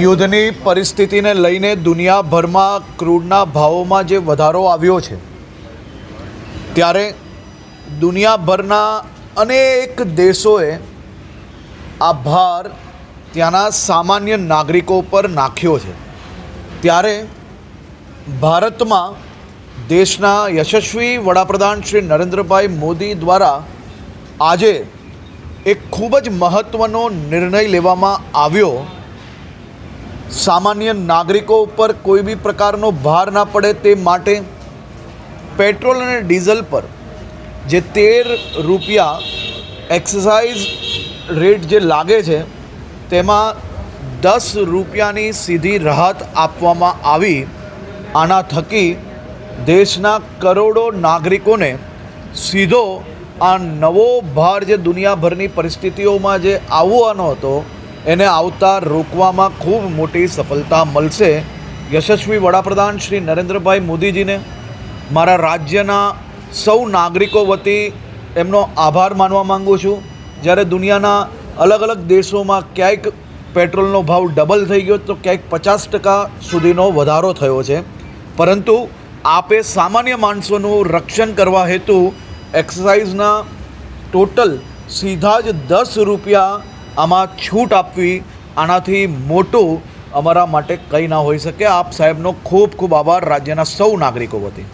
યુદ્ધની પરિસ્થિતિને લઈને દુનિયાભરમાં ક્રૂડના ભાવોમાં જે વધારો આવ્યો છે ત્યારે દુનિયાભરના અનેક દેશોએ આ ભાર ત્યાંના સામાન્ય નાગરિકો પર નાખ્યો છે। ત્યારે ભારતમાં દેશના યશસ્વી વડાપ્રધાન શ્રી નરેન્દ્રભાઈ મોદી દ્વારા આજે એક ખૂબ જ મહત્ત્વનો નિર્ણય લેવામાં આવ્યો। સામાન્ય નાગરિકો ઉપર કોઈ બી પ્રકારનો ભાર ના પડે તે માટે પેટ્રોલ અને ડીઝલ પર જે 13 રૂપિયા એક્સાઇઝ રેટ જે લાગે છે તેમાં 10 રૂપિયાની સીધી રાહત આપવામાં આવી। આના થકી દેશના કરોડો નાગરિકોને સીધો આ નવો ભાર જે દુનિયાભરની પરિસ્થિતિઓમાં જે આવવાનો હતો એને આવતા રોકવામાં ખૂબ મોટી સફળતા મળશે। યશસ્વી વડાપ્રધાન શ્રી નરેન્દ્રભાઈ મોદીજીને મારા રાજ્યના સૌ નાગરિકો વતી એમનો આભાર માનવા માગું છું। જ્યારે દુનિયાના અલગ અલગ દેશોમાં ક્યાંક પેટ્રોલનો ભાવ ડબલ થઈ ગયો તો ક્યાંક 50% સુધીનો વધારો થયો છે, પરંતુ આપે સામાન્ય માણસોનું રક્ષણ કરવા હેતુ એક્સાઇઝના ટોટલ સીધા જ 10 રૂપિયા આમાં છૂટ આપવી, આનાથી મોટું અમારા માટે કંઈ ના હોઈ શકે। આપ સાહેબનો ખૂબ ખૂબ આભાર રાજ્યના સૌ નાગરિકો વતી।